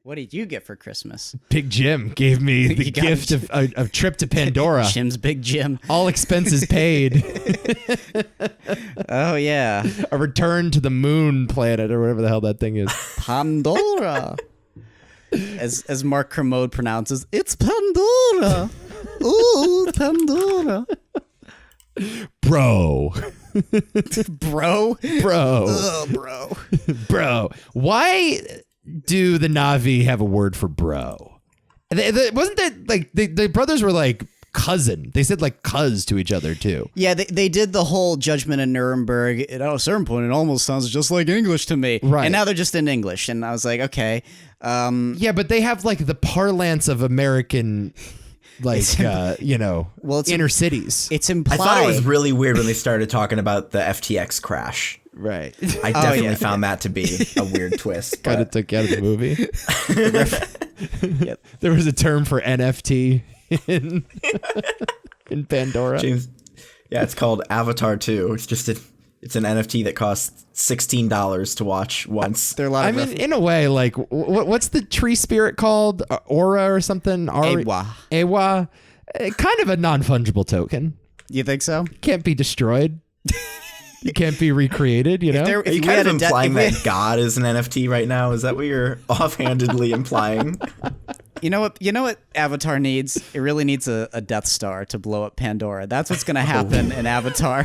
What did you get for Christmas? Big Jim gave me the gift of a trip to Pandora. Jim's Big Jim. All expenses paid. Oh, yeah. A return to the moon planet or whatever the hell that thing is. Pandora. As Mark Kermode pronounces, it's Pandora. Ooh, Pandora. Bro. Bro? Bro. Oh, bro. Bro. Why do the Na'vi have a word for bro? Wasn't that like the brothers were like cousin? They said like cuz to each other too. Yeah, they did the whole Judgment in Nuremberg. At a certain point, it almost sounds just like English to me. Right. And now they're just in English. And I was like, okay. Yeah, but they have like the parlance of American, like, inner cities. It's implied. I thought it was really weird when they started talking about the FTX crash. Right. I definitely found that to be a weird twist. Kind of took you out of the movie. Yep. There was a term for NFT in Pandora. James, yeah, it's called Avatar 2. It's an NFT that costs $16 to watch once. There are a lot of in a way, like, what's the tree spirit called? Aura or something? Ewa. Kind of a non-fungible token. You think so? Can't be destroyed. It can't be recreated, you know? Are you kind of implying that God is an NFT right now? Is that what you're offhandedly implying? You know what Avatar needs? It really needs a Death Star to blow up Pandora. That's what's going to happen in Avatar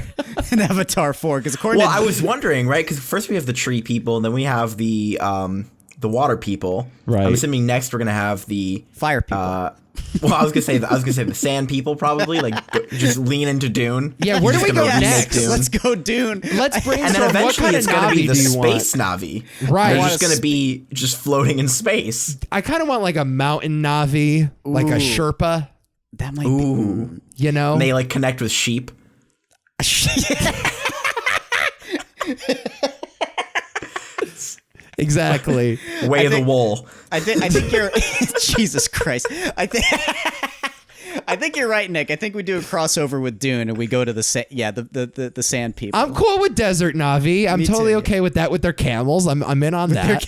4. Because I was wondering, right? Because first we have the tree people, and then we have the water people. Right. I'm assuming next we're going to have the fire people. I was gonna say the sand people probably, like, just lean into Dune. Yeah, where do we go next? Let's go Dune. Let's brainstorm. And then eventually it's gonna be the space Na'vi. Right. They're just gonna be just floating in space. I kind of want like a mountain Na'vi, like a Sherpa. That might be. You know, and they like connect with sheep. Exactly. Way of the wool. I think you're Jesus Christ. I think you're right, Nick. I think we do a crossover with Dune and we go to the sand people. I'm cool with Desert Na'vi. I'm totally okay with that with their camels. I'm in on that.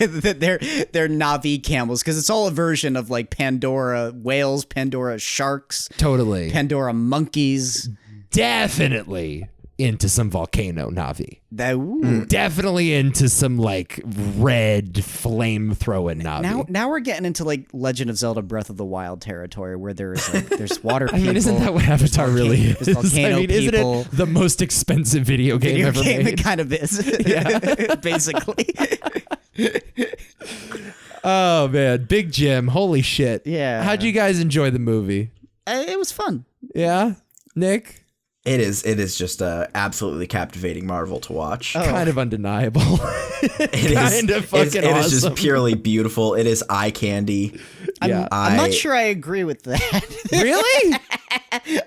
They're Na'vi camels because it's all a version of like Pandora whales, Pandora sharks, Totally. Pandora monkeys. Definitely into some volcano Na'vi. Ooh. Definitely into some like red flame throwing Na'vi. Now we're getting into like Legend of Zelda Breath of the Wild territory where there's water people. I mean, isn't that what Avatar really is? There's volcano isn't people. it the most expensive video game ever made? It kind of is. Yeah. Basically. Oh man, Big Jim, holy shit. Yeah. How'd you guys enjoy the movie? It was fun. Yeah? Nick? It is just a absolutely captivating marvel to watch. Kind of undeniable. It is just purely beautiful. It is eye candy. I'm not sure I agree with that. Really?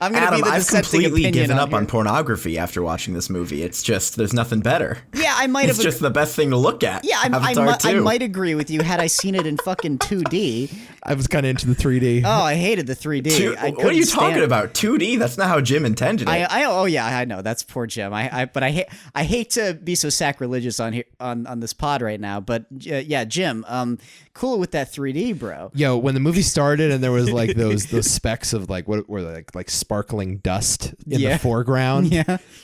I'm gonna Adam, be the I've completely given up on here. pornography after watching this movie. It's just there's nothing better. Yeah, I might have. It's just the best thing to look at. Yeah, I might agree with you had I seen it in fucking 2D. I was kind of into the 3D. Oh, I hated the 3D. What are you talking about? 2D? That's not how Jim intended it. I know that's poor Jim. But I hate to be so sacrilegious on here on this pod right now. But yeah, Jim, cool with that 3D, bro. Yo, when the movie started and there was like those specks of like what were they, like sparkling dust in the foreground,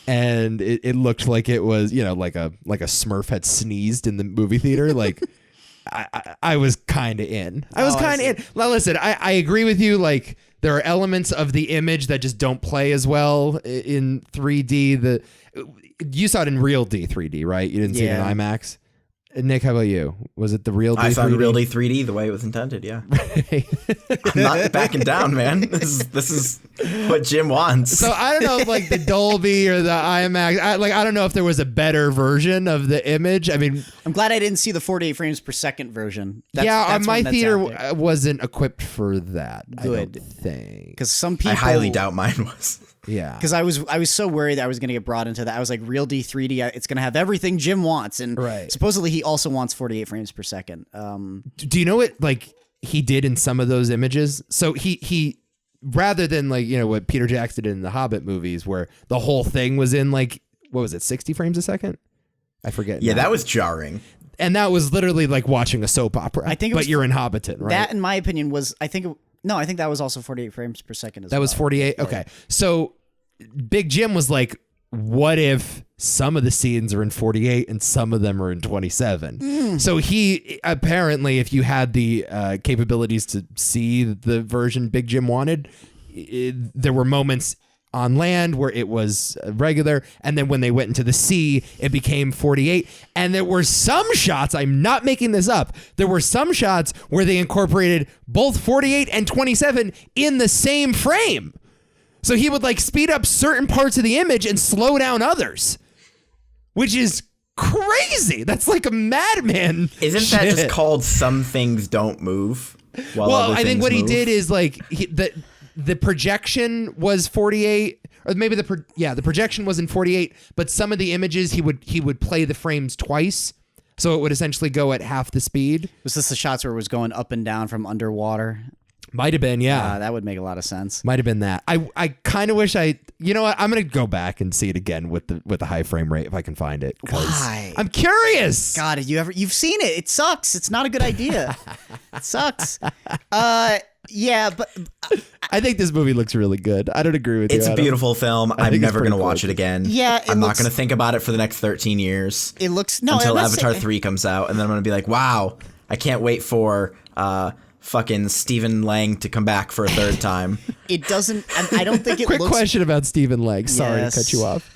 and it looked like it was like a Smurf had sneezed in the movie theater, like. I was kind of in. I was kind of in. Now, listen, I agree with you. Like, there are elements of the image that just don't play as well in 3D. You saw it in real D 3D, right? You didn't see it in IMAX. Nick, how about you? Was it the real D 3D? I saw the real D 3D the way it was intended, yeah. I'm not backing down, man. This is what Jim wants. So I don't know if like the Dolby or the IMAX, I don't know if there was a better version of the image. I mean, I'm glad I didn't see the 48 frames per second version. My theater wasn't equipped for that. Good. I don't think. Because some people, I highly doubt mine was. Yeah. Because I was so worried that I was going to get brought into that. I was like, real D 3D, it's going to have everything Jim wants. And supposedly he also wants 48 frames per second. Do you know what like he did in some of those images? So he rather than like, what Peter Jackson did in the Hobbit movies where the whole thing was in like, what was it, 60 frames a second? I forget. Yeah, that was jarring. and that was literally like watching a soap opera. I think, but you're in Hobbiton, right? That, in my opinion, was I think that was also 48 frames per second as well. That was 48. Okay, so Big Jim was like, what if some of the scenes are in 48 and some of them are in 27? So he apparently, if you had the capabilities to see the version Big Jim wanted, there were moments on land where it was regular, and then when they went into the sea, it became 48. And there were some shots, I'm not making this up, there were some shots where they incorporated both 48 and 27 in the same frame. So he would like speed up certain parts of the image and slow down others, which is crazy. That's like a madman. Isn't that just called Some Things Don't Move? Well, I think what he did is like the projection was 48, or maybe the projection was in 48, but some of the images he would play the frames twice, so it would essentially go at half the speed. Was this the shots where it was going up and down from underwater? Might have been, yeah. That would make a lot of sense. Might have been that. I kind of wish you know what? I'm gonna go back and see it again with the high frame rate if I can find it. Why? I'm curious. God, you've seen it? It sucks. It's not a good idea. It sucks. Yeah, but I think this movie looks really good. I don't agree with you. It's a beautiful film. I'm never going to watch it again. Yeah, I'm not going to think about it for the next 13 years. It looks until Avatar 3 comes out, and then I'm going to be like, wow, I can't wait for fucking Stephen Lang to come back for a third time. It doesn't. I don't think it. Quick question about Stephen Lang. Sorry to cut you off.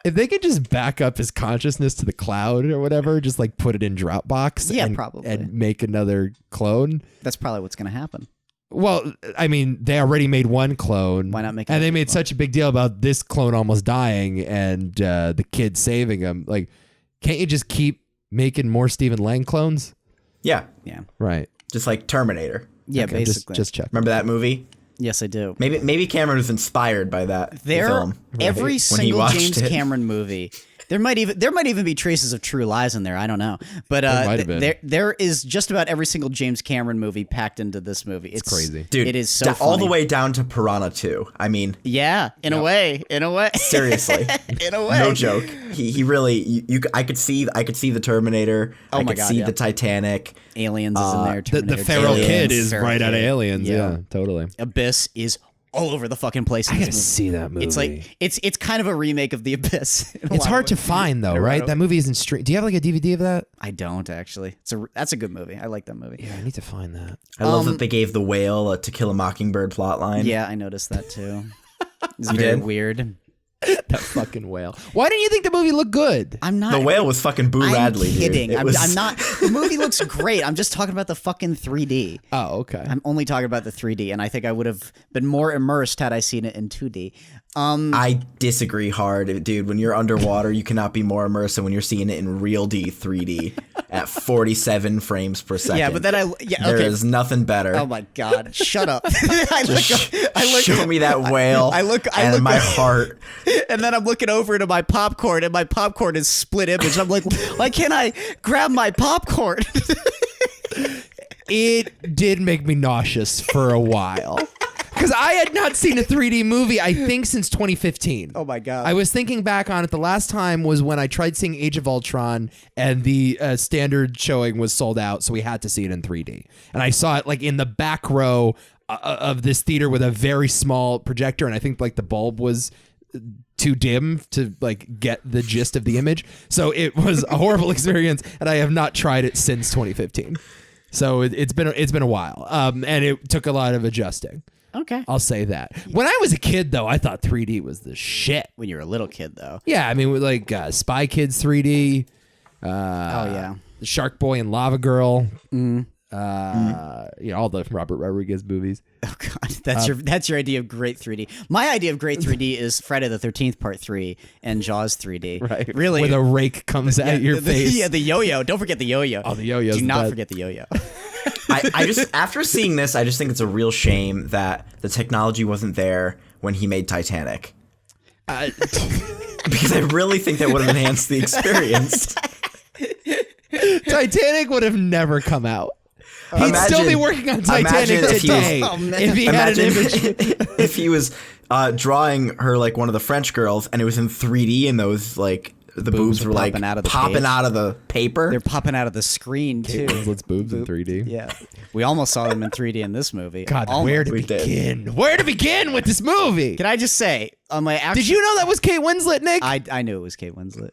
If they could just back up his consciousness to the cloud or whatever, just like put it in Dropbox, probably, and make another clone. That's probably what's going to happen. Well, I mean, they already made one clone. Why not make? And they made such a big deal about this clone almost dying and the kid saving him. Like, can't you just keep making more Stephen Lang clones? Yeah. Right. Just like Terminator. Yeah, okay, basically. Just check. Remember that movie? Yes, I do. Maybe Cameron was inspired by that film. Every single James Cameron movie. There might even be traces of True Lies in there. I don't know, but there is just about every single James Cameron movie packed into this movie. It's crazy, dude. It is so funny. All the way down to Piranha 2. I mean, yeah, in a way. Seriously, in a way, no joke. He really. I could see the Terminator. Oh I could see the Titanic. Aliens is in there. The feral kid is right out of Aliens. Yeah, totally. Abyss is all over the fucking place. I gotta see that movie. It's like it's kind of a remake of The Abyss. It's hard to find though, right? That movie isn't stream. Do you have like a DVD of that? I don't actually. That's a good movie. I like that movie. Yeah, I need to find that. I love that they gave the whale a To Kill a Mockingbird plotline. Yeah, I noticed that too. It's very weird. That fucking whale. Why didn't you think the movie looked good? I'm not. The whale was fucking Boo Radley. I'm kidding. Dude. I'm not. The movie looks great. I'm just talking about the fucking 3D. Oh, okay. I'm only talking about the 3D, and I think I would have been more immersed had I seen it in 2D. I disagree hard, dude. When you're underwater, you cannot be more immersive when you're seeing it in real 3D at 47 frames per second. Yeah, but then there is nothing better. Oh my god, shut up! Show me that whale. I look my heart, and then I'm looking over into my popcorn, and my popcorn is split image. I'm like, why can't I grab my popcorn? It did make me nauseous for a while. Because I had not seen a 3D movie, I think, since 2015. Oh, my God. I was thinking back on it. The last time was when I tried seeing Age of Ultron, and the standard showing was sold out, so we had to see it in 3D. And I saw it, like, in the back row of this theater with a very small projector, and I think, like, the bulb was too dim to, like, get the gist of the image. So it was a horrible experience, and I have not tried it since 2015. So it's been a while, and it took a lot of adjusting. Okay. I'll say that. When I was a kid, though, I thought 3D was the shit. When you were a little kid, though. Yeah, I mean, with like Spy Kids 3D. Oh, yeah. Shark Boy and Lava Girl. You know, all the Robert Rodriguez movies. Oh, God. That's your idea of great 3D. My idea of great 3D is Friday the 13th Part 3 and Jaws 3D. Right. Really. Where the rake comes at your face. Yeah, the yo-yo. Don't forget the yo-yo. Oh, the yo-yo. Do not forget the yo-yo. I just, after seeing this, I just think it's a real shame that the technology wasn't there when he made Titanic. Because I really think that would have enhanced the experience. Titanic would have never come out. He'd still be working on Titanic today if he had an image. If he was drawing her like one of the French girls and it was in 3D in those like the boobs were like popping out of the paper. They're popping out of the screen too. Winslet's boobs in 3D. Yeah, we almost saw them in 3D in this movie. God, where to begin? Where to begin with this movie? Can I just say, on my actual, did you know that was Kate Winslet, Nick? I knew it was Kate Winslet.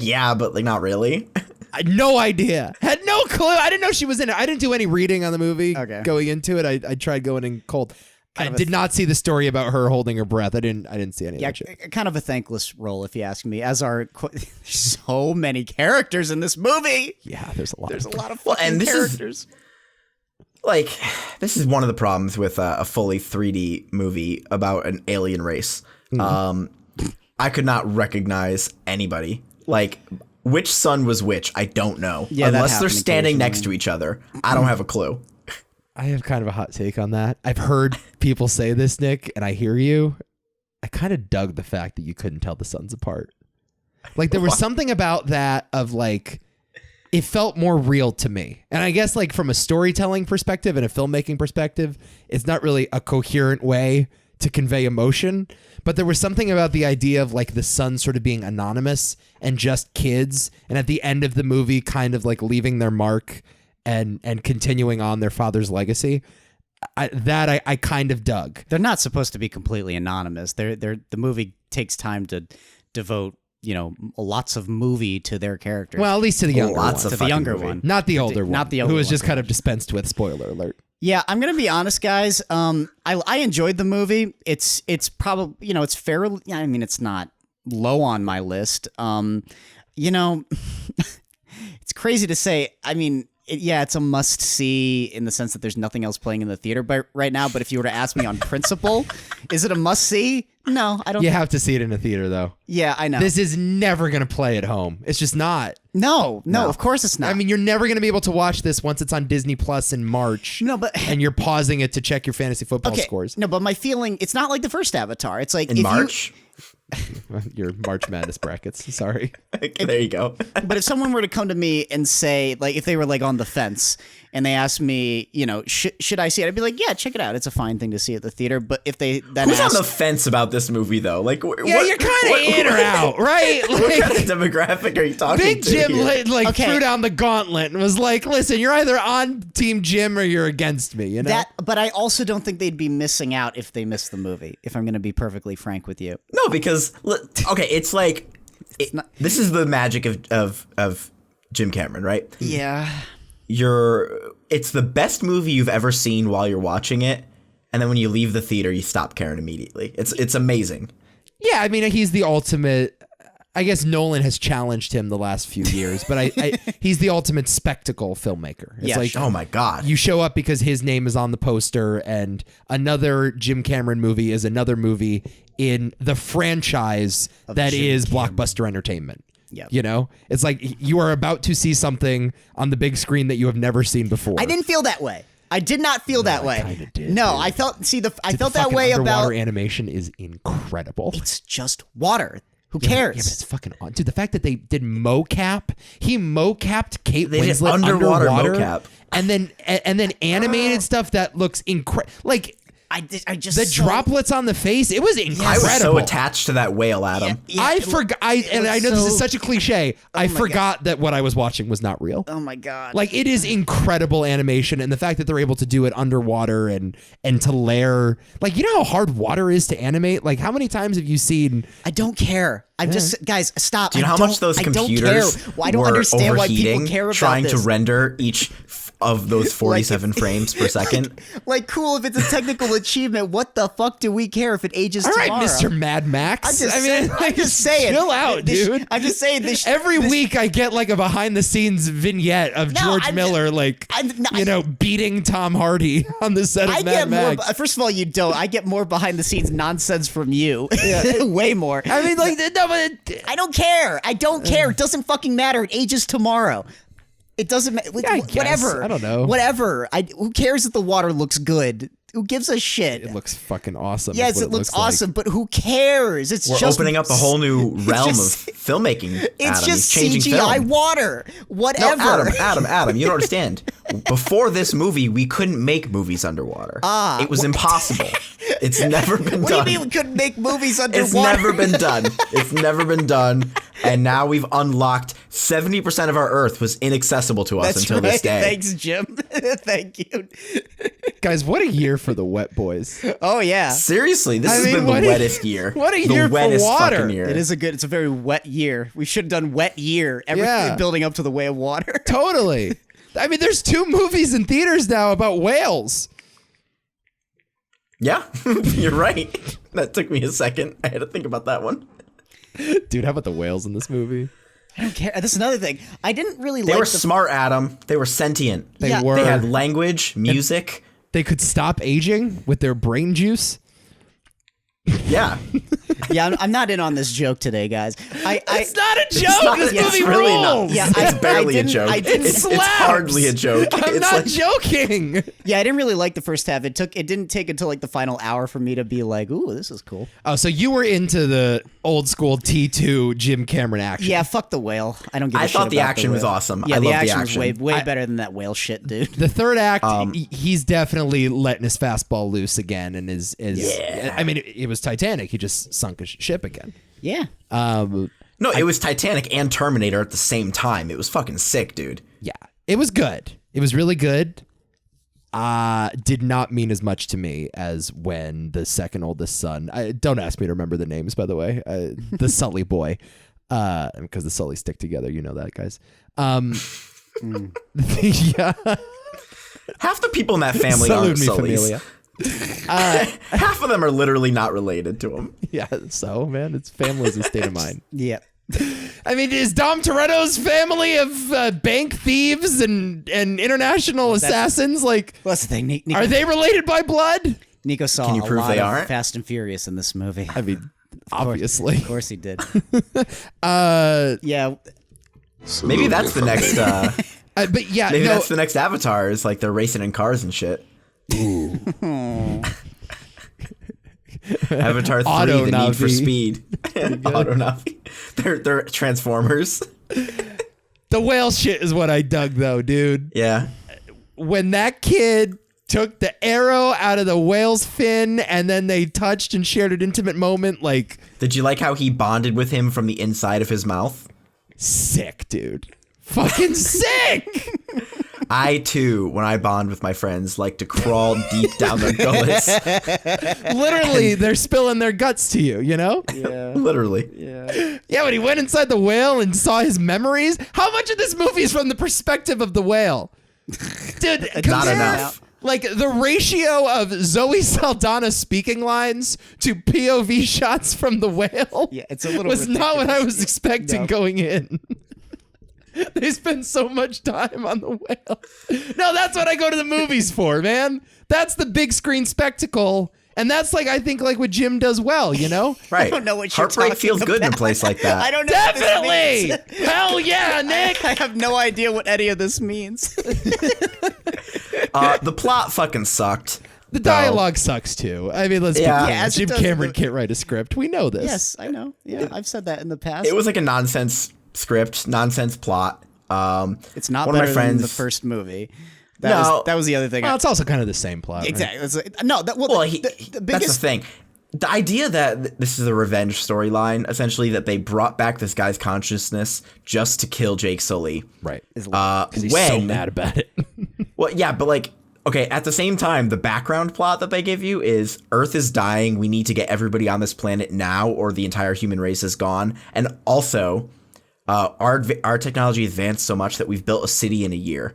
Yeah, but like not really. I had no idea. Had no clue. I didn't know she was in it. I didn't do any reading on the movie going into it. I tried going in cold. I did not see the story about her holding her breath. I didn't see any of that shit. Kind of a thankless role, if you ask me. As are so many characters in this movie. Yeah, there's a lot. There's a lot of fucking characters. This is one of the problems with a fully 3D movie about an alien race. Mm-hmm. I could not recognize anybody. Like, which son was which, I don't know. Yeah, unless they're standing next to each other. I don't have a clue. I have kind of a hot take on that. I've heard people say this, Nick, and I hear you. I kind of dug the fact that you couldn't tell the sons apart. Like, there was something about that of like, it felt more real to me. And I guess like from a storytelling perspective and a filmmaking perspective, it's not really a coherent way to convey emotion. But there was something about the idea of like the sons sort of being anonymous and just kids. And at the end of the movie, kind of like leaving their mark and continuing on their father's legacy. I kind of dug. They're not supposed to be completely anonymous. The movie takes time to devote, lots of movie to their characters. Well, at least to the younger one. To the younger one. Not the older one. Not the older one. Who was just kind of dispensed with, spoiler alert. Yeah, I'm going to be honest, guys. I enjoyed the movie. It's probably, it's fairly, I mean, it's not low on my list. It's crazy to say. I mean, it's a must-see in the sense that there's nothing else playing in the theater right now. But if you were to ask me on principle, is it a must-see? No, I don't. You have to see it in a theater, though. Yeah, I know. This is never going to play at home. It's just not. No, of course it's not. I mean, you're never going to be able to watch this once it's on Disney Plus in March. No, but and you're pausing it to check your fantasy football scores. No, but my feeling, it's not like the first Avatar. It's like in March. Your March Madness brackets. Sorry. There you go. But if someone were to come to me and say, like, if they were like on the fence and they asked me, should I see it? I'd be like, yeah, check it out. It's a fine thing to see at the theater. But if they then who's on the fence about this movie though? Like, you're kind of in or out, right? Like, what kind of demographic are you talking Big to? Big Jim threw down the gauntlet and was like, listen, you're either on Team Jim or you're against me. But I also don't think they'd be missing out if they missed the movie. If I'm going to be perfectly frank with you. No, because it's like this is the magic of Jim Cameron, right? Yeah. It's the best movie you've ever seen while you're watching it, and then when you leave the theater, you stop caring immediately. It's amazing. Yeah, I mean, he's the ultimate. I guess Nolan has challenged him the last few years, but he's the ultimate spectacle filmmaker. It's like, oh my God. You show up because his name is on the poster, and another Jim Cameron movie is another movie in the franchise that is blockbuster entertainment. Yeah. It's like you are about to see something on the big screen that you have never seen before. I didn't feel that way. I did not feel that way. I kind of did. No, dude. I felt that way about underwater animation is incredible. It's just water. Who cares? Yeah, but it's fucking on. Dude, the fact that they did mocap, he mocapped Kate Winslet did underwater mocap. and then animated stuff that looks incredible. Like I just the droplets on the face. It was incredible. I was so attached to that whale, Adam. Yeah, I forgot. I know this is such a cliche. I forgot that what I was watching was not real. Oh my God! Like, it is incredible animation, and the fact that they're able to do it underwater and to layer. Like, you know how hard water is to animate. Like, how many times have you seen? I don't care. I'm just, guys, stop. Do you know how much those computers I don't understand why people care about trying this. to render each of those 47 frames per second? Like, cool, if it's a technical achievement, what the fuck do we care if it ages tomorrow? All right, Mr. Mad Max. I'm just saying. Chill out, dude. I'm just saying. Every week I get like a behind-the-scenes vignette of George Miller, beating Tom Hardy on the set of Mad Max. First of all, you don't. I get more behind-the-scenes nonsense from you. Way more. I mean, I don't care. I don't care. It doesn't fucking matter. It ages tomorrow. It doesn't matter. Whatever. I don't know. Whatever. Who cares if the water looks good? Who gives a shit? It looks fucking awesome. Yes, it looks awesome, but who cares? We're opening up a whole new realm of filmmaking. It's just changing CGI film. Water. Whatever. No, Adam, you don't understand. Before this movie, we couldn't make movies underwater. It was impossible. It's never been done. What do you mean we couldn't make movies underwater? It's never been done. It's never been done. and now we've unlocked 70% of our Earth was inaccessible to us until this day. Thanks, Jim. Thank you. Guys, what a year for the wet boys. Oh, yeah. Seriously, this has been the wettest year. What a year for water. Year. It's a very wet year. We should have done wet year. Everything building up to the Way of Water. Totally. I mean, there's 2 movies in theaters now about whales. Yeah, you're right. That took me a second. I had to think about that one. Dude, how about the whales in this movie? I don't care. That's another thing. I didn't really They were smart, Adam. They were sentient. They were. They had language, music. They could stop aging with their brain juice. Yeah. Yeah, I'm not in on this joke today, guys. It's not a joke. This movie really rules. not. Yeah, it's barely a joke. It's hardly a joke. I'm not joking. Yeah, I didn't really like the first half. It didn't take until like the final hour for me to be like, "Ooh, this is cool." Oh, so you were into the old school T2 Jim Cameron action? Yeah, fuck the whale. I don't give a shit. I thought the about action was awesome. Yeah, I the love action the was action. way better than that whale shit, dude. The third act, he's definitely letting his fastball loose again, and is I mean, it was Titanic. He just sunk a ship again. Yeah. No, it was Titanic and Terminator at the same time. It was fucking sick, dude. Yeah, it was good. It was really good. Did not mean as much to me as when the second oldest son. Don't ask me to remember the names, by the way. The Sully boy, because the Sullys stick together. You know that, guys. Yeah. Half the people in that family aren't Sullys. Familia. Half of them are literally not related to him. Yeah, so man, it's family's a state of mind. Yeah. I mean, is Dom Toretto's family of bank thieves and international assassins like? Well, that's the thing. Nico, are they related by blood? Nico saw Can you prove they aren't? Fast and Furious in this movie. I mean, obviously. Of course he did. Yeah. Maybe that's the next. But yeah, maybe that's the next Avatar. Is like they're racing in cars and shit. Ooh. Avatar 3, Auto the Navi. Need for Speed. Auto Navi. They're Transformers. The whale shit is what I dug, though, dude. Yeah. When that kid took the arrow out of the whale's fin and then they touched and shared an intimate moment, like... Did you like how he bonded with him from the inside of his mouth? Sick, dude. Fucking sick! I, too, when I bond with my friends, like to crawl deep down their gullets. Literally, they're spilling their guts to you, you know? Yeah. Literally. Yeah. Yeah, when he went inside the whale and saw his memories. How much of this movie is from the perspective of the whale? Dude, Not enough. Like, the ratio of Zoe Saldana speaking lines to POV shots from the whale It's a little was not what I was ridiculous. expecting going in. They spend so much time on the whale. No, that's what I go to the movies for, man. That's the big screen spectacle. And that's like, I think, like what Jim does well, you know? Right. I don't know what you're Heartbreak talking feels good in a about. place like that. I don't know what this Definitely! means. Hell yeah, Nick! I have no idea what any of this means. The plot fucking sucked. The dialogue sucks too. I mean, let's be Yeah. clear. Yeah, as it Jim does Cameron the- can't write a script. We know this. Yes, I know. Yeah, I've said that in the past. It was like a nonsense script, nonsense plot. It's not one of my better friends, than the first movie. No. That was the other thing. Well, it's also kind of the same plot. right? Exactly. It's like- no, that, well, Well, the that's the biggest thing. The idea that this is a revenge storyline, essentially, that they brought back this guy's consciousness just to kill Jake Sully. Right. is 'Cause he's so mad about it. Well, yeah, but like, okay, at the same time, the background plot that they give you is Earth is dying. We need to get everybody on this planet now, or the entire human race is gone. And also, our technology advanced so much that we've built a city in a year.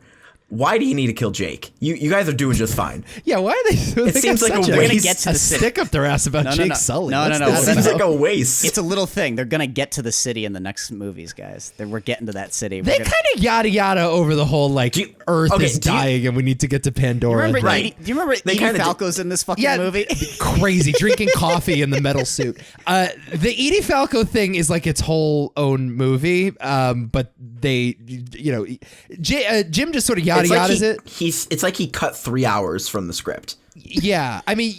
Why do you need to kill Jake? You guys are doing just fine. Yeah, why are they? It seems like a We're waste. gonna get to a the city. stick up their ass about No, no, Jake no. Sully. No, What's no, no. this It seems about? like a waste. It's a little thing. They're gonna get to the city in the next movies, guys. We're getting to that city. They kind of yada yada over the whole like Earth okay, is do you- dying and we need to get to Pandora. Remember, thing. do you remember They Edie kinda Falco's in this fucking Yeah, movie? Crazy drinking coffee in the metal suit. The Edie Falco thing is like its whole own movie, but they, you know, Jim just sort of yada yadas it. It's like he cut 3 hours from the script. Yeah, I mean,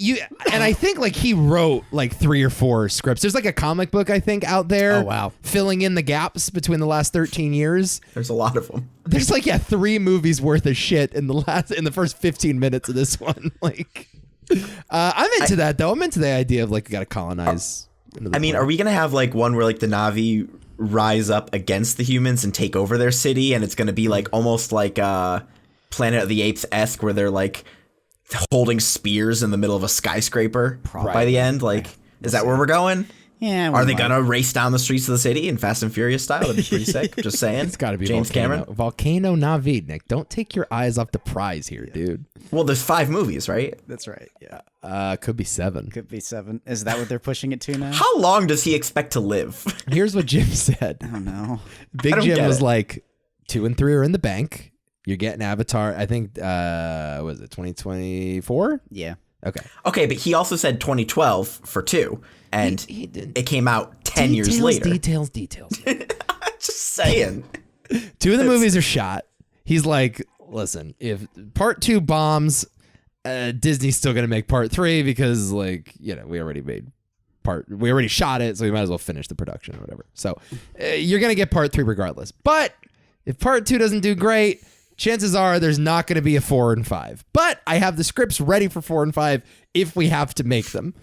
and I think like he wrote like 3 or 4 scripts. There's like a comic book I think out there. Oh, wow. Filling in the gaps between the last 13 years. There's a lot of them. There's like 3 movies worth of shit in the first 15 minutes of this one. Like, I'm into that though. I'm into the idea of like we got to colonize. I mean, are we gonna have like one where like the Navi rise up against the humans and take over their city, and it's going to be like almost like Planet of the Apes-esque, where they're like holding spears in the middle of a skyscraper by the end. Like, is that where we're going? Yeah. Are they gonna race down the streets of the city in Fast and Furious style? That'd be pretty sick. Just saying. It's got to be James Cameron. Volcano Navi, Nick. Don't take your eyes off the prize here, dude. Well, there's 5 movies, right? That's right. Yeah. Could be 7. Could be 7. Is that what they're pushing it to now? How long does he expect to live? Here's what Jim said. I don't know. Big Jim was like, 2 and 3 are in the bank. You're getting Avatar. I think, was it 2024? Yeah. Okay, but he also said 2012 for 2, and he didn't. It came out 10 years later. Details. Just saying. 2 of the movies are shot. He's like, listen, if part 2 bombs, Disney's still gonna make part 3 because, like, you know, we already shot it, so we might as well finish the production or whatever. So you're gonna get part 3 regardless. But if part 2 doesn't do great, chances are there's not going to be a 4 and 5. But I have the scripts ready for 4 and 5 if we have to make them.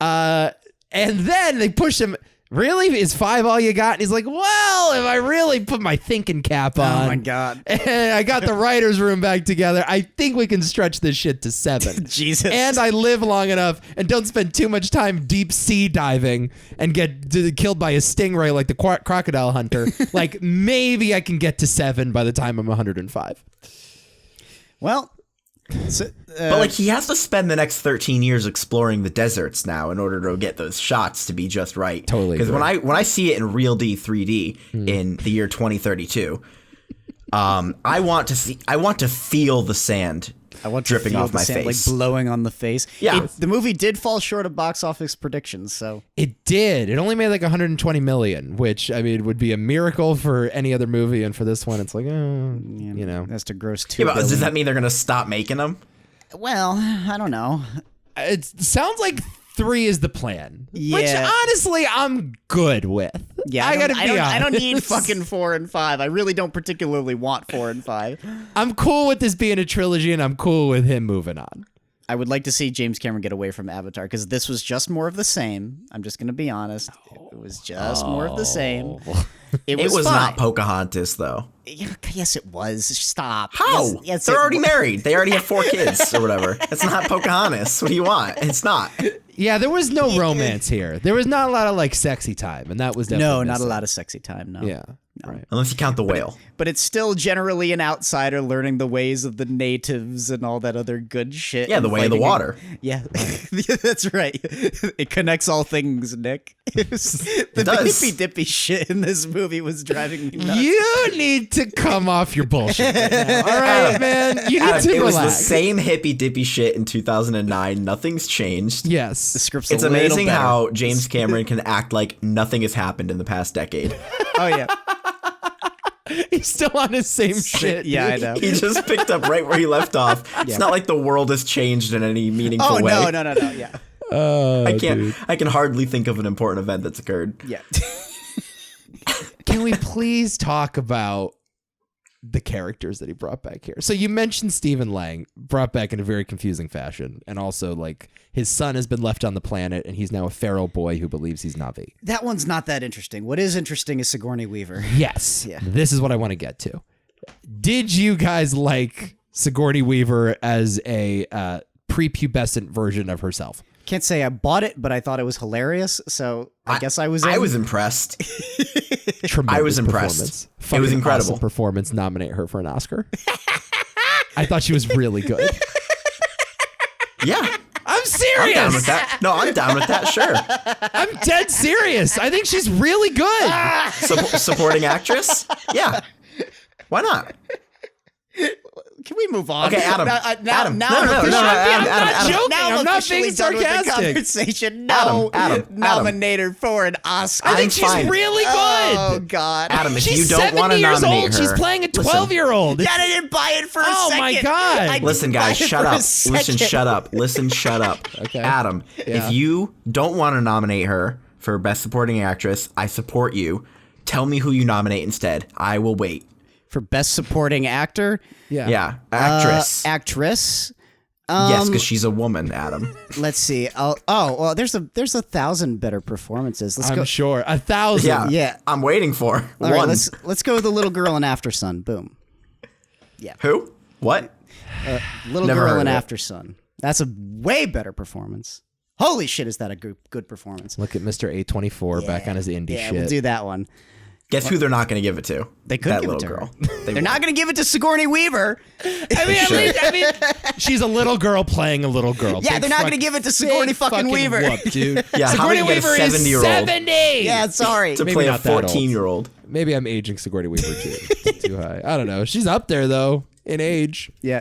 And then they push him. Really? Is 5 all you got? And he's like, well, if I really put my thinking cap on. Oh, my God. And I got the writer's room back together, I think we can stretch this shit to 7. Jesus. And I live long enough and don't spend too much time deep sea diving and get killed by a stingray like the crocodile hunter. Like, maybe I can get to 7 by the time I'm 105. Well, so, but like he has to spend the next 13 years exploring the deserts now in order to get those shots to be just right. Totally. Because when I see it in real 3D in the year 2032, I want to feel the sand. I want dripping to feel off the my sand, face, like blowing on the face. Yeah, the movie did fall short of box office predictions. So it did. It only made like 120 million, which I mean would be a miracle for any other movie, and for this one, it's like, you know, that's to gross 2 but billion. does that mean they're gonna stop making them? Well, I don't know. It sounds like 3 is the plan, Yeah. which honestly I'm good with. Yeah, I gotta be honest. I don't need fucking 4 and 5. I really don't particularly want 4 and 5. I'm cool with this being a trilogy, and I'm cool with him moving on. I would like to see James Cameron get away from Avatar because this was just more of the same. I'm just gonna be honest. It was just more of the same. It was fine. Not Pocahontas though. Yes, it was. Stop. How? Yes, they're already married. They already have 4 kids or whatever. It's not Pocahontas. What do you want? It's not. Yeah, there was no romance here. There was not a lot of like sexy time, and that was definitely not a missing. lot of sexy time. No. Yeah. No. Right. Unless you count the whale. But it's still generally an outsider learning the ways of the natives and all that other good shit. Yeah, the way of the water. Yeah, that's right. It connects all things, Nick. The does. hippy dippy shit in this movie was driving me nuts. You need to come off your bullshit right now. All right, man. You need Adam, to it relax. was the same hippy dippy shit in 2009. Nothing's changed. Yes. The script's It's a little amazing better. how James Cameron can act like nothing has happened in the past decade. Oh yeah. He's still on his same shit. Yeah, I dude. know. He just picked up right where he left off. It's not like the world has changed in any meaningful way. Oh no. Yeah. I can hardly think of an important event that's occurred. Yeah. Can we please talk about the characters that he brought back here? So you mentioned Stephen Lang brought back in a very confusing fashion, and also like his son has been left on the planet, and he's now a feral boy who believes he's Na'vi. That one's not that interesting. What is interesting is Sigourney Weaver. Yes. Yeah. This is what I want to get to. Did you guys like Sigourney Weaver as a prepubescent version of herself? Can't say I bought it, but I thought it was hilarious. So I guess I was. I was impressed. Tremendous I was impressed. performance. It was Fucking incredible. awesome performance. Nominate her for an Oscar. I thought she was really good. Yeah. I'm serious. I'm down with that. No, I'm down with that. Sure. I'm dead serious. I think she's really good. Supporting actress? Yeah. Why not? Can we move on? Okay, Adam. Now, Adam. now No, I'm no, officially- Adam, I'm not joking. Now I'm not officially being done with the sarcastic. conversation. No, Adam. nominate her for an Oscar. I think I'm she's fine. really good. Oh God, Adam, if She's you don't want 70 to years nominate old. her, She's playing a 12-year-old. God, I didn't buy it for a Oh, second. my God. I didn't Listen, guys, buy it shut for a up. Listen, second. shut up. Listen, shut up. Okay. Adam, Yeah. if you don't want to nominate her for Best Supporting Actress, I support you. Tell me who you nominate instead. I will wait. For best supporting actor. Yeah, actress. Actress. Yes, because she's a woman, Adam. Let's see. Well, there's 1,000 better performances. Let's go. I'm sure 1,000. Yeah. I'm waiting for All one. right, let's go with the little girl in After Sun. Boom. Yeah. Who? What? Little Never girl heard in of it. After Sun. That's a way better performance. Holy shit, is that a good performance? Look at Mr. A24 back on his indie Yeah, shit. we'll do that one. Guess who they're not going to give it to? They could that give it little to her. girl. They're not going to give it to Sigourney Weaver. I mean, she's a little girl playing a little girl. Yeah, Big they're not going to give it to Sigourney fucking Weaver. Whoop, dude. Yeah, how Sigourney about you get a Weaver is 70-year-old 70. Yeah, sorry. to Maybe play a not that old. 14-year-old? Maybe I'm aging Sigourney Weaver too high. I don't know. She's up there though in age. Yeah.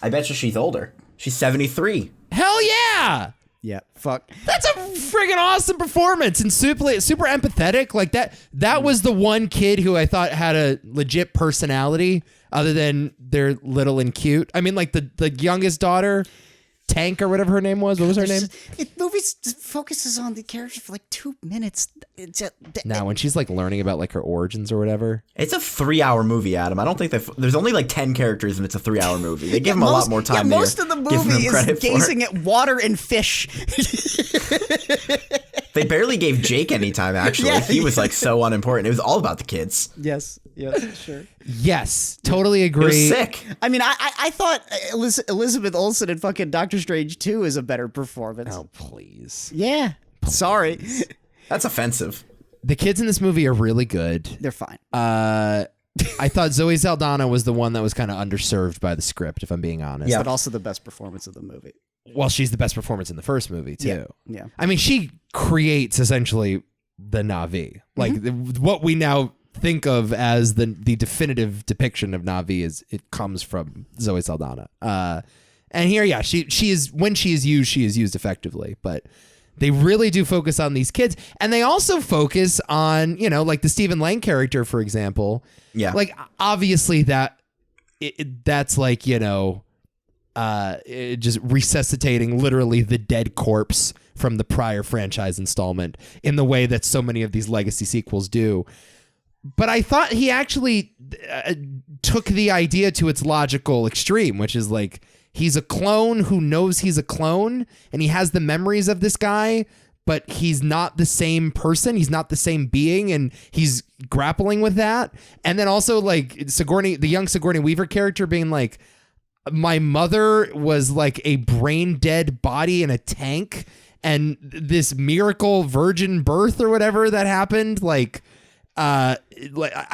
I bet you she's older. She's 73. Hell yeah. Yeah. Fuck. That's a friggin' awesome performance and super empathetic. Like that was the one kid who I thought had a legit personality other than they're little and cute. I mean, like the youngest daughter, Tank or whatever her name was. What was her name? Movies focuses on the character for like 2 minutes. Now, when she's like learning about like her origins or whatever. It's a 3-hour movie, Adam. I don't think there's only like 10 characters and it's a 3-hour movie. They give them a lot more time. Yeah, most of the movie is gazing at water and fish. They barely gave Jake any time, actually. Yeah. He was like so unimportant. It was all about the kids. Yes, sure. Yes, totally agree. It was sick. I mean, I thought Elizabeth Olsen in fucking Doctor Strange 2 is a better performance. Oh, please. Yeah. Sorry. That's offensive. The kids in this movie are really good. They're fine. I thought Zoe Saldana was the one that was kind of underserved by the script, if I'm being honest. Yeah. But also the best performance of the movie. Well, she's the best performance in the first movie, too. Yeah. I mean, she creates essentially the Na'vi. Like, what we now think of as the definitive depiction of Na'vi is it comes from Zoe Saldana. And here, yeah, she is, when she is used effectively. But they really do focus on these kids. And they also focus on, like the Stephen Lang character, for example. Yeah. Like, obviously that's like, just resuscitating literally the dead corpse from the prior franchise installment in the way that so many of these legacy sequels do. But I thought he actually took the idea to its logical extreme, which is like he's a clone who knows he's a clone and he has the memories of this guy, but he's not the same person. He's not the same being, and he's grappling with that. And then also like the young Sigourney Weaver character being like, my mother was like a brain dead body in a tank, and this miracle virgin birth or whatever that happened, like I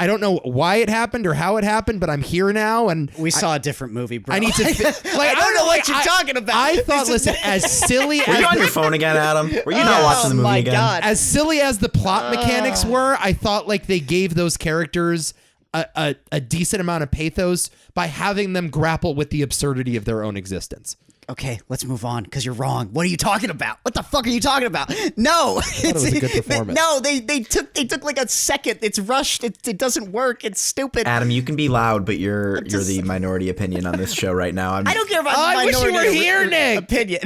don't know why it happened or how it happened, but I'm here now, and We saw a different movie, bro. I need to I don't know what you're talking about. I thought, listen, as silly Were you on your phone again, Adam? Were you not watching the movie my again? God. as silly as the plot mechanics were, I thought like they gave those characters a decent amount of pathos by having them grapple with the absurdity of their own existence. Okay, let's move on because you're wrong. What are you talking about? What the fuck are you talking about? No, it was a good performance. No, they took like a second. It's rushed. It doesn't work. It's stupid. Adam, you can be loud, but you're the minority opinion on this show right now. I don't care about. I wish you were here, Nick. Opinion.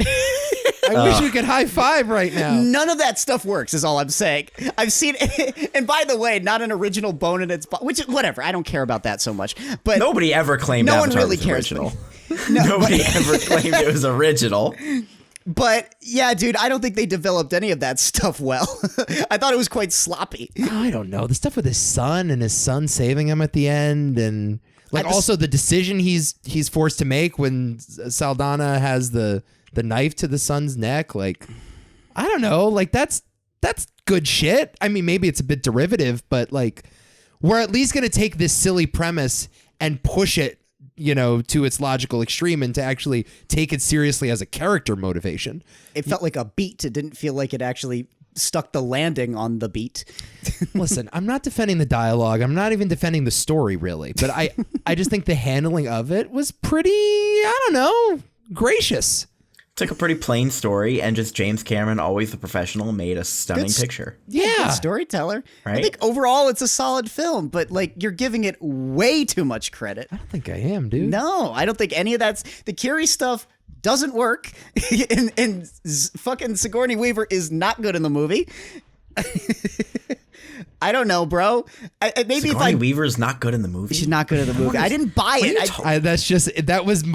I wish we could high five right now. None of that stuff works. Is all I'm saying. I've seen it, and by the way, not an original bone in its which is whatever. I don't care about that so much. But Nobody ever claimed no one Avatar really was cares. original. Nobody ever claimed it was original. But yeah, dude, I don't think they developed any of that stuff well. I thought it was quite sloppy. I don't know. The stuff with his son and his son saving him at the end, and like also the decision he's forced to make when Saldana has the knife to the son's neck. Like, I don't know. Like that's good shit. I mean, maybe it's a bit derivative, but like we're at least gonna take this silly premise and push it, to its logical extreme and to actually take it seriously as a character motivation. It felt like a beat. It didn't feel like it actually stuck the landing on the beat. Listen, I'm not defending the dialogue. I'm not even defending the story, really. But I just think the handling of it was pretty, I don't know, gracious. Took a pretty plain story, and just James Cameron, always the professional, made a stunning picture. Yeah. Good storyteller. Right? I think overall it's a solid film, but like you're giving it way too much credit. I don't think I am, dude. No, I don't think any of that's the Curie stuff doesn't work, and fucking Sigourney Weaver is not good in the movie. I don't know, bro. Maybe Sigourney Weaver's not good in the movie. she's not good in the movie. I didn't buy it. That was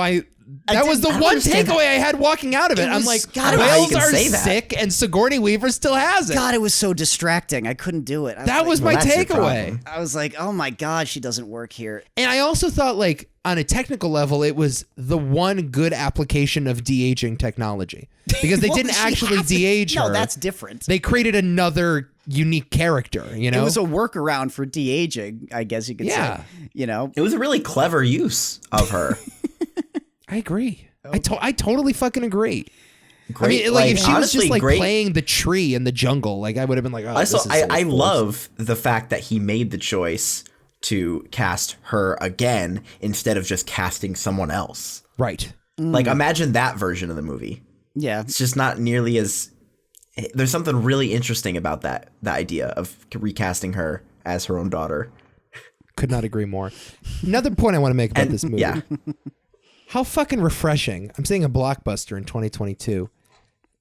That was the one takeaway I had walking out of it. I'm like, whales are sick and Sigourney Weaver still has it. God, it was so distracting. I couldn't do it. That was my takeaway. I was like, oh my God, she doesn't work here. And I also thought, like, on a technical level, it was the one good application of de-aging technology. Because they didn't actually de-age her. No, that's different. They created another unique character, you know? It was a workaround for de-aging, I guess you could say. You know? It was a really clever use of her. I agree. Okay. I totally fucking agree. Great. I mean, like, if she was just like playing the tree in the jungle, like, I would have been like, oh, this is so I love the fact that he made the choice to cast her again instead of just casting someone else. Right. Like, imagine that version of the movie. Yeah. It's just not nearly as... There's something really interesting about that idea of recasting her as her own daughter. Could not agree more. Another point I want to make about this movie. Yeah. How fucking refreshing. I'm seeing a blockbuster in 2022.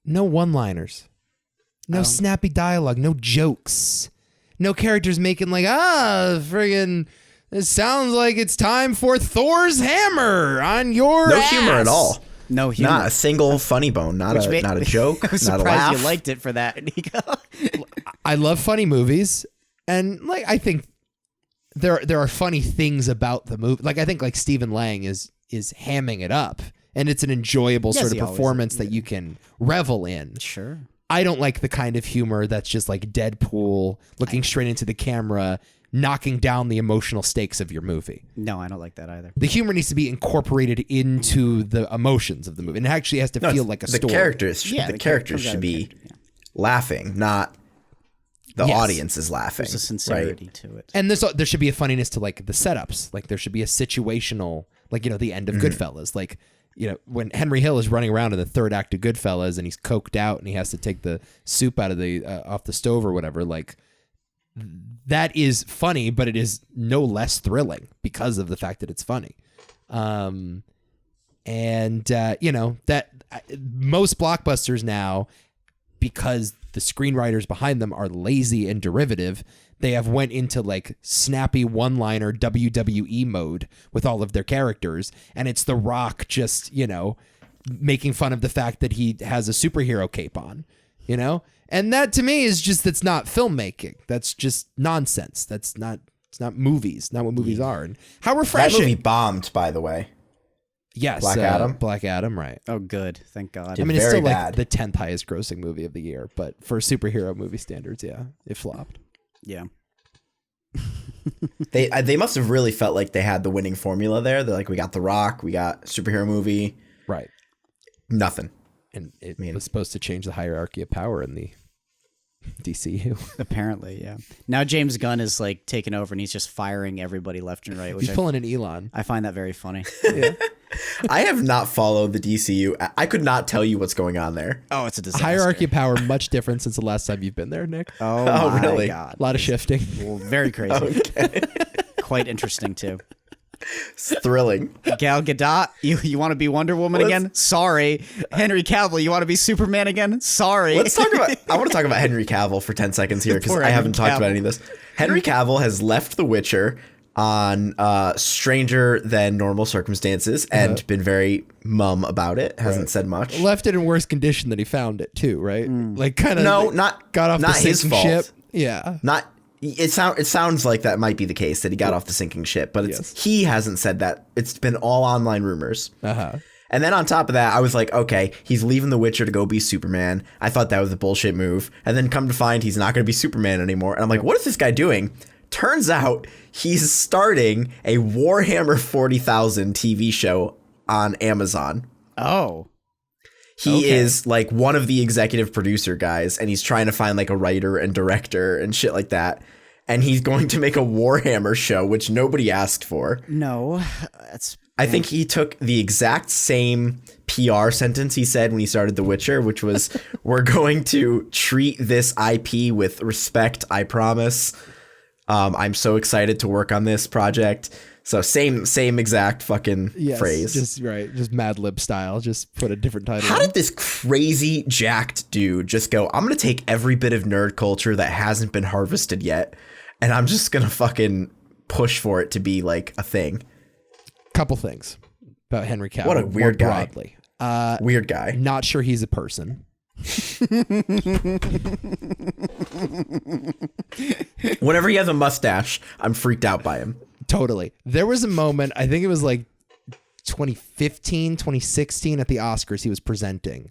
No one-liners. No snappy dialogue. No jokes. No characters making like, friggin', it sounds like it's time for Thor's hammer on your ass. No humor at all. No humor. Not a single funny bone. Not a joke. I was not surprised a laugh. you liked it for that, Nico. I love funny movies, and like I think there are funny things about the movie. Like I think like Stephen Lang is hamming it up, and it's an enjoyable sort of performance that you can revel in. Sure. I don't like the kind of humor that's just like Deadpool looking straight into the camera, knocking down the emotional stakes of your movie. No, I don't like that either. The humor needs to be incorporated into the emotions of the movie, and it actually has to feel like a story. The characters should be laughing, not the audience is laughing. There's a sincerity to it. And there should be a funniness to like the setups. Like there should be a situational, like, you know, the end of Goodfellas. Like, you know, when Henry Hill is running around in the third act of Goodfellas and he's coked out and he has to take the soup out of the off the stove or whatever, like that is funny, but it is no less thrilling because of the fact that it's funny. You know, that most blockbusters now, because the screenwriters behind them are lazy and derivative, they have went into like snappy one-liner WWE mode with all of their characters, and it's The Rock just, you know, making fun of the fact that he has a superhero cape on, you know? And that to me is just, that's not filmmaking. That's just nonsense. It's not movies, not what movies are. And how refreshing. That movie bombed, by the way. Yes. Black Adam, right. Oh, good. Thank God. I mean, it's still like the 10th highest grossing movie of the year, but for superhero movie standards, yeah, it flopped. Yeah. They must have really felt like they had the winning formula there. They're like, we got The Rock, we got superhero movie. Right. Nothing. And it was supposed to change the hierarchy of power in the DCU. Apparently, yeah. Now James Gunn is like taking over and he's just firing everybody left and right. Which He's pulling an Elon. I find that very funny. Yeah. I have not followed the DCU. I could not tell you what's going on there. Oh, it's a disaster. Hierarchy of power much different since the last time you've been there, Nick. Oh my really? God. A lot of shifting. Well, very crazy. Okay. Quite interesting too. It's thrilling. Gal Gadot, you want to be Wonder Woman again? Sorry. Henry Cavill, you want to be Superman again? Sorry. I want to talk about Henry Cavill for 10 seconds here because I haven't talked about any of this. Henry Cavill has left The Witcher on stranger than normal circumstances and been very mum about it. Hasn't said much. Left it in worse condition than he found it too, right? Like kind of got off not the his sinking fault. ship. Yeah. It sounds like that might be the case, that he got off the sinking ship, but he hasn't said that. It's been all online rumors. Uh-huh. And then on top of that, I was like, okay, he's leaving The Witcher to go be Superman. I thought that was a bullshit move. And then come to find he's not going to be Superman anymore. And I'm like, what is this guy doing? Turns out he's starting a Warhammer 40,000 TV show on Amazon. Oh. He is like one of the executive producer guys, and he's trying to find like a writer and director and shit like that. And he's going to make a Warhammer show, which nobody asked for. No, I think he took the exact same PR sentence he said when he started The Witcher, which was, we're going to treat this IP with respect, I promise. I'm so excited to work on this project. So same exact fucking phrase. Just Mad Lib style. Just put a different title. How did this crazy jacked dude just go, I'm going to take every bit of nerd culture that hasn't been harvested yet, and I'm just going to fucking push for it to be like a thing? Couple things. about Henry Cavill. What a weird guy. Broadly. Weird guy. Not sure he's a person. Whenever he has a mustache, I'm freaked out by him. Totally. There was a moment, I think it was like 2015, 2016 at the Oscars, he was presenting.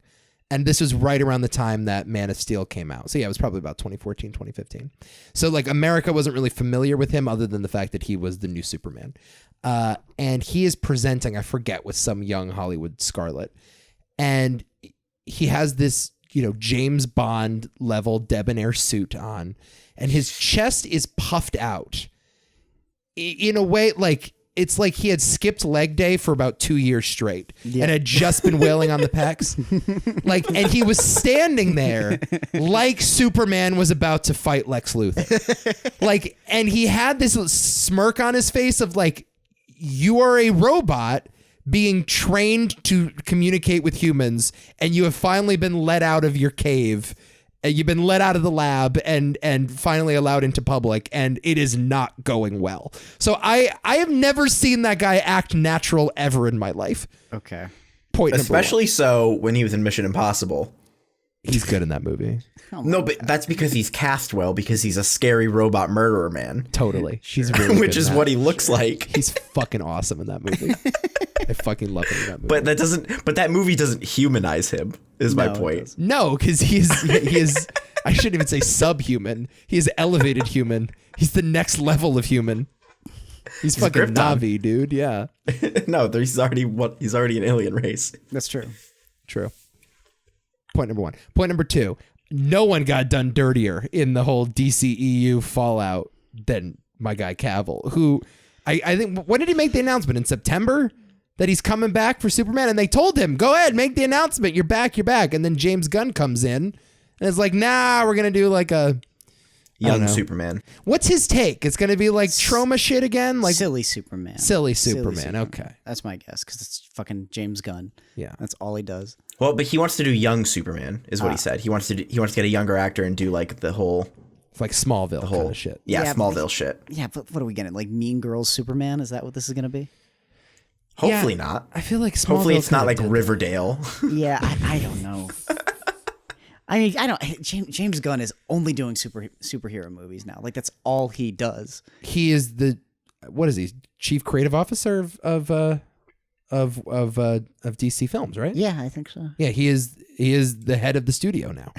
And this was right around the time that Man of Steel came out. So yeah, it was probably about 2014, 2015. So like America wasn't really familiar with him other than the fact that he was the new Superman. And he is presenting, I forget, with some young Hollywood starlet. And he has this, James Bond level debonair suit on. And his chest is puffed out in a way like it's like he had skipped leg day for about 2 years straight and had just been wailing on the pecs. And he was standing there like Superman was about to fight Lex Luthor. And he had this smirk on his face of like, you are a robot being trained to communicate with humans, and you have finally been let out of your cave. You've been let out of the lab and finally allowed into public, and it is not going well. So I have never seen that guy act natural ever in my life. Okay. Point Especially so when he was in Mission Impossible. He's good in that movie. No, but that's because he's cast well, because he's a scary robot murderer man. Totally. He's really Which is what he looks like. He's fucking awesome in that movie. I fucking love him in that movie. But that movie doesn't humanize him, is my point. No, because he is I shouldn't even say subhuman. He is elevated human. He's the next level of human. He's fucking Navi, dude. Yeah. No, he's already an alien race. That's true. True. Point number one. Point number two. No one got done dirtier in the whole DCEU fallout than my guy Cavill, who I think, when did he make the announcement? In September? That he's coming back for Superman? And they told him, go ahead, make the announcement. You're back. And then James Gunn comes in and it's like, nah, we're going to do like a young Superman. What's his take? It's going to be like trauma shit again? Like Silly Superman. Silly Superman. Okay. That's my guess, because it's fucking James Gunn. Yeah. That's all he does. Well, but he wants to do young Superman, is what he said. He wants to get a younger actor and do like the whole... It's like Smallville kind of shit. Yeah, Smallville shit. Yeah, but what are we getting? Like Mean Girls Superman? Is that what this is going to be? Hopefully not. I feel like Smallville hopefully it's not like Riverdale. Yeah, I don't know. I don't. James Gunn is only doing superhero movies now. Like that's all he does. He is what is he? Chief Creative Officer of DC Films, right? Yeah, I think so. Yeah, he is the head of the studio now,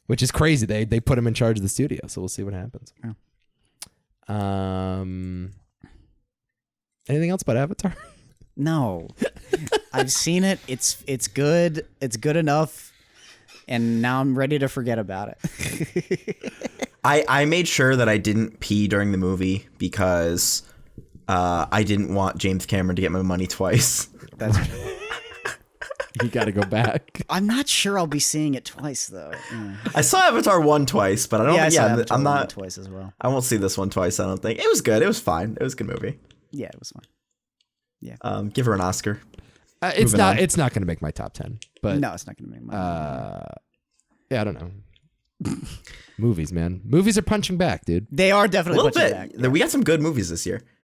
which is crazy. They put him in charge of the studio, so we'll see what happens. Oh. Anything else about Avatar? No, I've seen it. It's good. It's good enough, and now I'm ready to forget about it. I made sure that I didn't pee during the movie because I didn't want James Cameron to get my money twice. That's. You got to go back. I'm not sure I'll be seeing it twice though. I saw Avatar 1 twice, but I don't. I'm not twice as well. I won't see this one twice. I don't think it was good. It was fine. It was a good movie. Yeah, it was fun. Yeah. Give her an Oscar. It's not going to make my top 10. But no, it's not going to make my. Yeah, I don't know. Movies, man. Movies are punching back, dude. They are definitely punching back. Yeah. We got some good movies this year.